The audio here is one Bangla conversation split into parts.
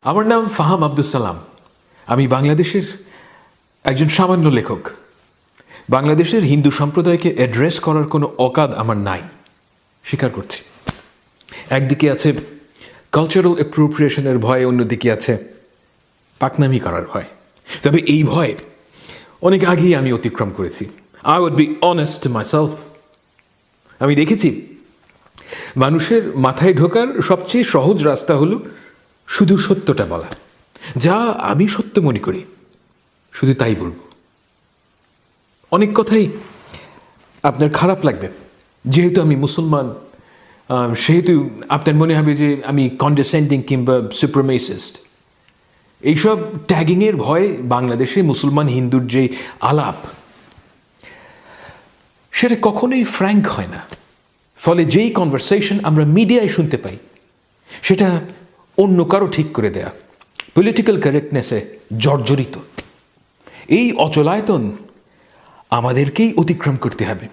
আমার নাম ফাহাম আব্দুল সালাম। আমি বাংলাদেশের একজন সামান্য লেখক। বাংলাদেশের হিন্দু সম্প্রদায়কে অ্যাড্রেস করার কোনো অকাদ আমার নাই, স্বীকার করছি। একদিকে আছে কালচারাল অ্যাপ্রোপ্রিয়েশনের ভয়, অন্যদিকে আছে পাকনামি করার ভয়। তবে এই ভয় অনেক আগেই আমি অতিক্রম করেছি। I would be honest myself. আমি দেখেছি মানুষের মাথায় ঢোকার সবচেয়ে সহজ রাস্তা হলো শুধু সত্যটা বলা, যা আমি সত্য মনে করি শুধু তাই বলব। অনেক কথাই আপনার খারাপ লাগবে, যেহেতু আমি মুসলমান সেহেতু আপনার মনে হবে যে আমি কন্ডেসেন্ডিং কিংবা সুপ্রিমেসিস্ট। এইসব ট্যাগিংয়ের ভয়ে বাংলাদেশে মুসলমান হিন্দুর যে আলাপ, সেটা কখনোই ফ্র্যাঙ্ক হয় না। ফলে যেই কনভারসেশন আমরা মিডিয়ায় শুনতে পাই সেটা অন্য কারো ঠিক করে দেয়া, পলিটিক্যাল কারেক্টনেসে জর্জরিত। এই অচলায়তন আমাদেরকেই অতিক্রম করতে হবে।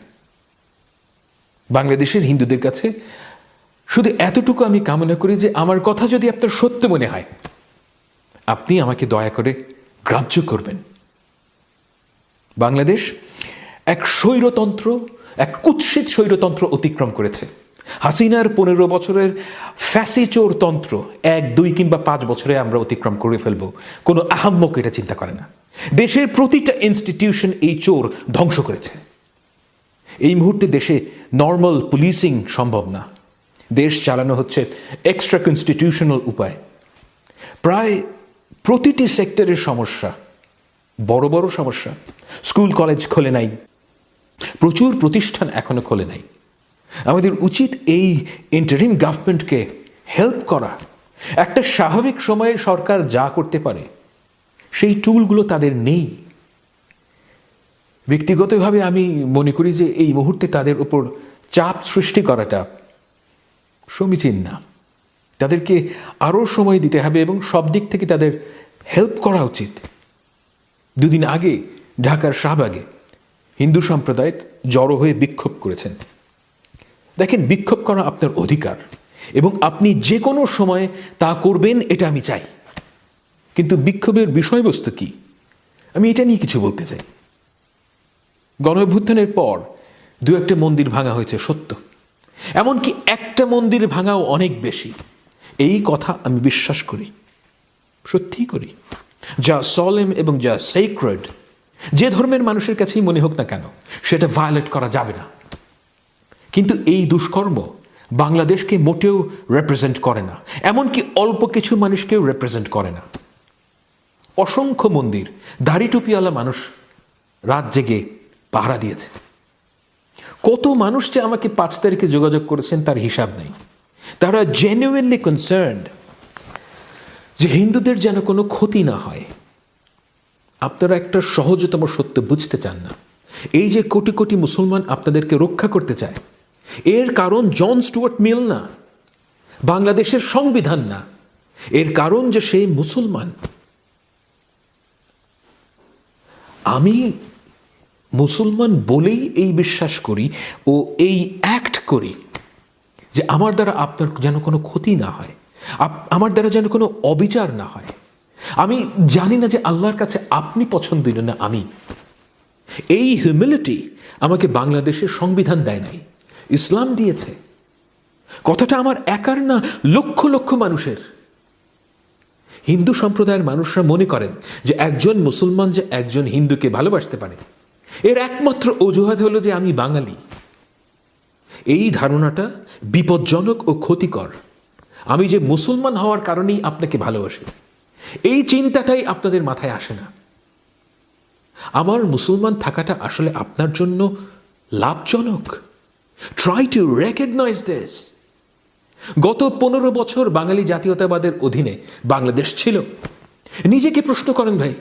বাংলাদেশের হিন্দুদের কাছে শুধু এতটুকু আমি কামনা করি যে আমার কথা যদি আপনার সত্য মনে হয়, আপনি আমাকে দয়া করে গ্রাহ্য করবেন। বাংলাদেশ এক স্বৈরতন্ত্র, এক কুৎসিত স্বৈরতন্ত্র অতিক্রম করেছে। হাসিনার 15 বছরের ফ্যাসিচোর তন্ত্র 1, 2 কিংবা 5 বছরে আমরা অতিক্রম করে ফেলবো, কোনো আহাম্মক এটা চিন্তা করে না। দেশের প্রতিটা ইনস্টিটিউশন এই চোর ধ্বংস করেছে। এই মুহূর্তে দেশে নর্মাল পুলিশিং সম্ভব না। দেশ চালানো হচ্ছে এক্সট্রা কনস্টিটিউশনাল উপায়। প্রায় প্রতিটি সেক্টরের সমস্যা, বড় বড় সমস্যা। স্কুল কলেজ খোলে নাই, প্রচুর প্রতিষ্ঠান এখনো খোলে নাই। আমাদের উচিত এই ইন্টারিম গভর্নমেন্টকে হেল্প করা। একটা স্বাভাবিক সময়ে সরকার যা করতে পারে সেই টুলগুলো তাদের নেই। ব্যক্তিগতভাবে আমি মনে করি যে এই মুহূর্তে তাদের উপর চাপ সৃষ্টি করাটা সমীচীন না। তাদেরকে আরও সময় দিতে হবে এবং সব দিক থেকে তাদের হেল্প করা উচিত। 2 দিন আগে ঢাকার শাহবাগে হিন্দু সম্প্রদায় জড়ো হয়ে বিক্ষোভ করেছেন। দেখেন, বিক্ষোভ করা আপনার অধিকার এবং আপনি যে কোনো সময় তা করবেন, এটা আমি চাই। কিন্তু বিক্ষোভের বিষয়বস্তু কি, আমি এটা নিয়ে কিছু বলতে চাই। গণঅভ্যুত্থানের পর 2-1টা মন্দির ভাঙা হয়েছে সত্য, এমনকি একটা মন্দির ভাঙাও অনেক বেশি। এই কথা আমি বিশ্বাস করি, সত্যিই করি। যা সলেম এবং যা সেক্রেড, যে ধর্মের মানুষের কাছেই মনে হোক না কেন, সেটা ভায়োলেট করা যাবে না। কিন্তু এই দুষ্কর্ম বাংলাদেশকে মোটেও রিপ্রেজেন্ট করে না, এমনকি অল্প কিছু মানুষকেও রিপ্রেজেন্ট করে না। অসংখ্য মন্দির দাড়ি টুপিওয়ালা মানুষ রাত জেগে পাহারা দিয়েছে। কত মানুষ যে আমাকে 5 তারিখে যোগাযোগ করেছেন তার হিসাব নেই। তারা জেনুইনলি কনসার্নড যে হিন্দুদের যেন কোনো ক্ষতি না হয়। আপনারা একটা সহজতম সত্য বুঝতে চান না। এই যে কোটি কোটি মুসলমান আপনাদেরকে রক্ষা করতে চায়, এর কারণ জন স্টুয়ার্ট মিল না, বাংলাদেশের সংবিধান না। এর কারণ যে সে মুসলমান। আমি মুসলমান বলেই এই বিশ্বাস করি ও এই অ্যাক্ট করি যে আমার দ্বারা আপনার যেন কোনো ক্ষতি না হয়, আমার দ্বারা যেন কোনো অবিচার না হয়। আমি জানি না যে আল্লাহর কাছে আপনি পছন্দনীয় না আমি। এই হিউমিলিটি আমাকে বাংলাদেশের সংবিধান দেয় নাই, ইসলাম দিয়েছে। কথাটা আমার একার না, লক্ষ লক্ষ মানুষের। হিন্দু সম্প্রদায়ের মানুষরা মনে করেন যে একজন মুসলমান যে একজন হিন্দুকে ভালোবাসতে পারে, এর একমাত্র অজুহাত হলো যে আমি বাঙালি। এই ধারণাটা বিপজ্জনক ও ক্ষতিকর। আমি যে মুসলমান হওয়ার কারণেই আপনাকে ভালোবাসি, এই চিন্তাটাই আপনাদের মাথায় আসে না। আমার মুসলমান থাকাটা আসলে আপনার জন্য লাভজনক। Try to recognise this. গত 15 বছর বাঙালি জাতীয়তাবাদের অধীনে বাংলাদেশ ছিল। নিজেকে প্রশ্ন করেন ভাই,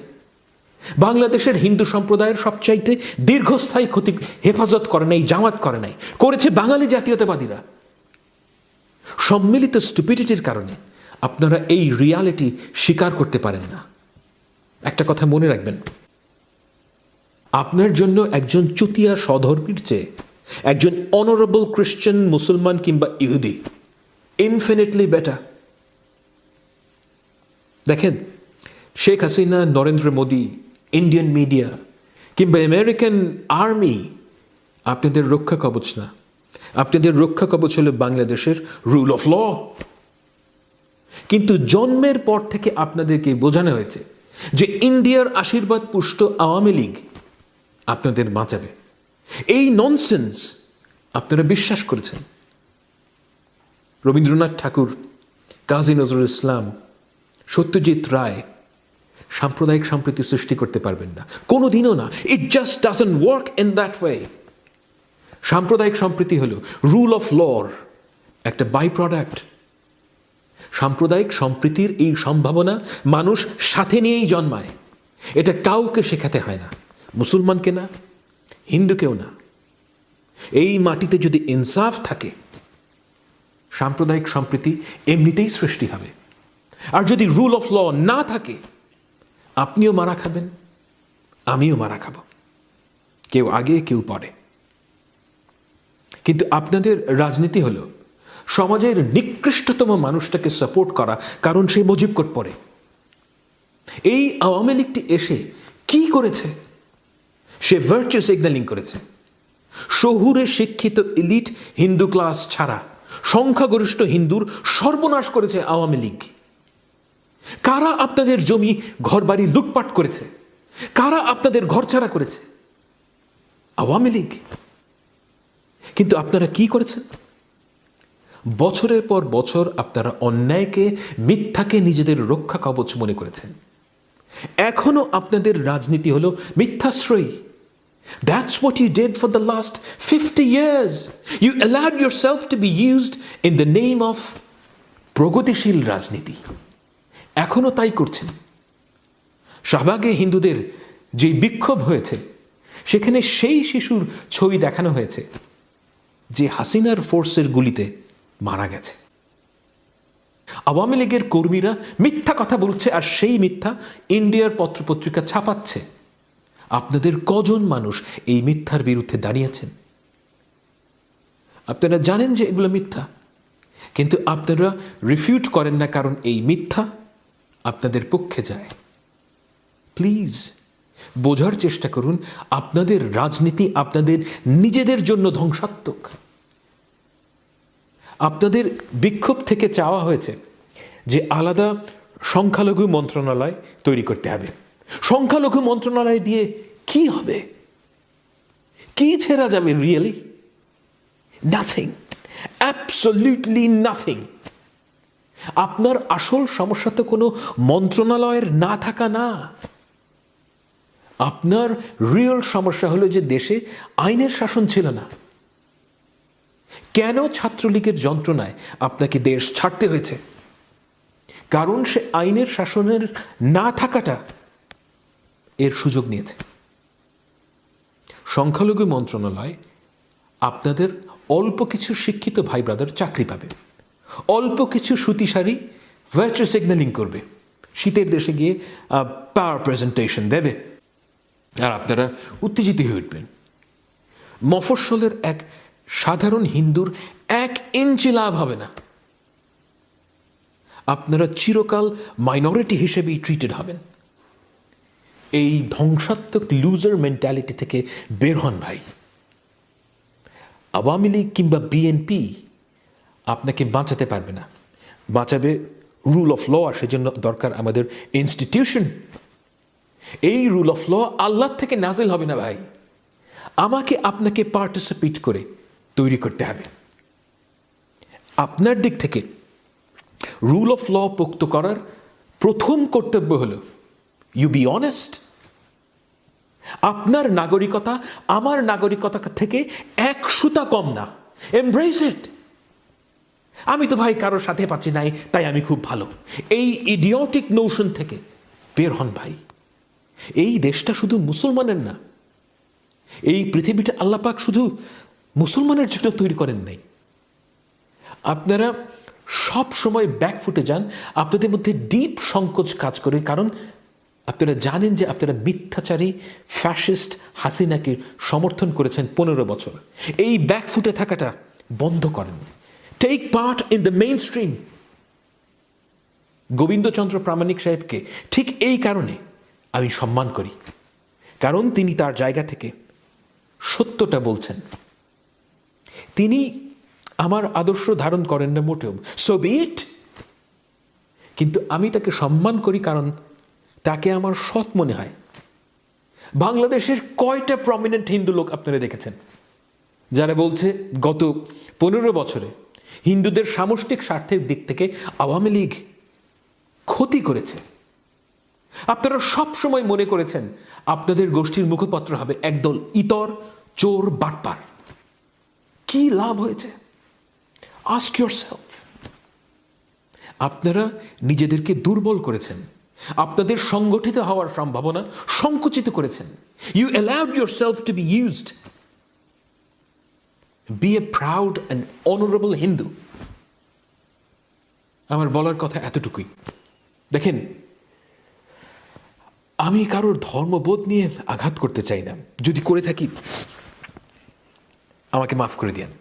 বাংলাদেশের হিন্দু সম্প্রদায়ের সবচাইতে দীর্ঘস্থায়ী ক্ষতি হেফাজত করে নাই, জামাত করে নাই, করেছে বাঙালি জাতীয়তাবাদীরা। সম্মিলিত স্টুপিডিটির কারণে আপনারা এই রিয়ালিটি স্বীকার করতে পারেন না। একটা কথা মনে রাখবেন, আপনার জন্য একজন চুতিয়া স্বধর্মীর চেয়ে একজন অনারেবল খ্রিস্টান, মুসলমান কিংবা ইহুদি ইনফিনিটলি বেটার। দেখেন, শেখ হাসিনা, নরেন্দ্র মোদী, ইন্ডিয়ান মিডিয়া কিংবা আমেরিকান আর্মি আপনাদের রক্ষা কবচ না। আপনাদের রক্ষা কবচ হলো বাংলাদেশের রুল অফ ল। কিন্তু জন্মের পর থেকে আপনাদেরকে বোঝানো হয়েছে যে ইন্ডিয়ার আশীর্বাদ পুষ্ট আওয়ামী লীগ আপনাদের বাঁচাবে। এই ননসেন্স আপনারা বিশ্বাস করেছেন। রবীন্দ্রনাথ ঠাকুর, কাজী নজরুল ইসলাম, সত্যজিৎ রায় সাম্প্রদায়িক সম্প্রীতি সৃষ্টি করতে পারবেন না, কোনোদিনও না। It just doesn't work in that way. সাম্প্রদায়িক সম্প্রীতি হলো রুল অফ লর একটা বাই প্রোডাক্ট। সাম্প্রদায়িক সম্প্রীতির এই সম্ভাবনা মানুষ সাথে নিয়েই জন্মায়। এটা কাউকে শেখাতে হয় না, মুসলমানকে না, হিন্দুকেও না। এই মাটিতে যদি ইনসাফ থাকে, সাম্প্রদায়িক সম্প্রীতি এমনিতেই সৃষ্টি হবে। আর যদি রুল অফ ল না থাকে, আপনিও মারা খাবেন, আমিও মারা খাব, কেউ আগে কেউ পরে। কিন্তু আপনাদের রাজনীতি হলো সমাজের নিকৃষ্টতম মানুষটাকে সাপোর্ট করা, কারণ সে মুজিব কোড পড়ে। এই আওয়ামী লীগটি এসে কি করেছে? সে ভার্চু সিগন্যালিং করেছে। শহুরে শিক্ষিত ইলিট হিন্দু ক্লাস ছাড়া সংখ্যাগরিষ্ঠ হিন্দুর সর্বনাশ করেছে আওয়ামী লীগ। কারা আপনাদের জমি ঘরবাড়ি লুটপাট করেছে? কারা আপনাদের ঘরছাড়া করেছে? আওয়ামী লীগ। কিন্তু আপনারা কি করেছেন? বছরের পর বছর আপনারা অন্যায়কে, মিথ্যাকে নিজেদের রক্ষা কবচ মনে করেছেন। এখনো আপনাদের রাজনীতি হলো মিথ্যাশ্রয়ী। That's what you did for the last 50 years. You allowed yourself to be used in the name of প্রগতিশীল রাজনীতি। এখনো তাই করছেন। শাহবাগে হিন্দুদের যে বিক্ষোভ হয়েছে, সেখানে সেই শিশুর ছবি দেখানো হয়েছে যে হাসিনার ফোর্সের গুলিতে মারা গেছে। আওয়ামী লীগের কর্মীরা মিথ্যা কথা বলছে, আর সেই মিথ্যা ইন্ডিয়ার পত্রপত্রিকা ছাপাচ্ছে। আপনাদের কজন মানুষ এই মিথ্যার বিরুদ্ধে দাঁড়িয়েছেন? আপনারা জানেন যে এগুলো মিথ্যা, কিন্তু আপনারা রিফিউট করেন না, কারণ এই মিথ্যা আপনাদের পক্ষে যায়। প্লিজ বোঝার চেষ্টা করুন, আপনাদের রাজনীতি আপনাদের নিজেদের জন্য ধ্বংসাত্মক। আপনাদের বিক্ষোভ থেকে চাওয়া হয়েছে যে আলাদা সংখ্যালঘু মন্ত্রণালয় তৈরি করতে হবে। সংখ্যালঘু মন্ত্রণালয় দিয়ে কি হবে? কি ছেড়া যাবে? Really nothing, absolutely nothing. আপনার আসল সমস্যা তো কোনো মন্ত্রণালয়ের না থাকা না। আপনার রিয়েল সমস্যা হলো যে দেশে আইনের শাসন ছিল না। কেন ছাত্রলীগের যন্ত্রণায় আপনাকে দেশ ছাড়তে হয়েছে? কারণ সে আইনের শাসনের না থাকাটা এর সুযোগ নিয়েছে। সংখ্যালঘু মন্ত্রণালয় আপনাদের অল্প কিছু শিক্ষিত ভাই ব্রাদার চাকরি পাবে, অল্প কিছু সুতিশাড়ি ভার্চু সিগন্যালিং করবে, শীতের দেশে গিয়ে পাওয়ার প্রেজেন্টেশন দেবে, আর আপনারা উত্তেজিত হয়ে উঠবেন। মফস্বলের এক সাধারণ হিন্দুর 1 ইঞ্চি লাভ হবে না। আপনারা চিরকাল মাইনরিটি হিসেবেই ট্রিটেড হবেন। এই ধ্বংসাত্মক লুজার মেন্টালিটি থেকে বের হন ভাই। আওয়ামী লীগ কিংবা বিএনপি আপনাকে বাঁচাতে পারবে না। বাঁচাবে রুল অফ ল, আর সেজন্য দরকার আমাদের ইনস্টিটিউশন। এই রুল অফ ল আল্লাহ থেকে নাজিল হবে না ভাই, আমাকে আপনাকে পার্টিসিপেট করে তৈরি করতে হবে। আপনার দিক থেকে রুল অফ ল পোক্ত করার প্রথম কর্তব্য হলো ইউ বি অনেস্ট। আপনার নাগরিকতা আমার নাগরিকতা থেকে 1 সুতা কম না। এমব্রেস ইট। আমি তো ভাই কারোর সাথে পাচ্ছি নাই, তাই আমি খুব ভালো। এই ইডিওটিক নোশন থেকে বের হন ভাই। এই দেশটা শুধু মুসলমানের না, এই পৃথিবীটা আল্লাহ পাক শুধু মুসলমানের জন্য তৈরি করেন নাই। আপনারা সব সময় ব্যাকফুটে যান, আপনাদের মধ্যে ডিপ সংকোচ কাজ করে, কারণ আপনারা জানেন যে আপনারা মিথ্যাচারী ফ্যাসিস্ট হাসিনাকে সমর্থন করেছেন 15 বছর। এই ব্যাকফুটে থাকাটা বন্ধ করেন। Take part in the mainstream. Gobindachandra Pramanik সাহেবকে ঠিক এই কারণে আমি সম্মান করি, কারণ তিনি তার জায়গা থেকে সত্যটা বলছেন। তিনি আমার আদর্শ ধারণ করেন না মোটেও, সো বি ইট, কিন্তু আমি তাকে সম্মান করি কারণ তাকে আমার সৎ মনে হয়। বাংলাদেশের কয়টা প্রমিনেন্ট হিন্দু লোক আপনারা দেখেছেন যারা বলছে গত 15 বছরে হিন্দুদের সামষ্টিক স্বার্থের দিক থেকে আওয়ামী লীগ ক্ষতি করেছে? আপনারা সব সময় মনে করেছেন আপনাদের গোষ্ঠীর মুখপত্র হবে একদল ইতর, চোর, বাটপার। কি লাভ হয়েছে? Ask yourself. আপনারা নিজেদেরকে দুর্বল করেছেন, আপনাদের সংগঠিত হওয়ার সম্ভাবনা সংকুচিত করেছেন। You allowed yourself to be used. Be a proud and honourable Hindu. আমার বলার কথা এতটুকুই। দেখেন, আমি কারোর ধর্মবোধ নিয়ে আঘাত করতে চাই না, যদি করে থাকি আমাকে মাফ করে দিন।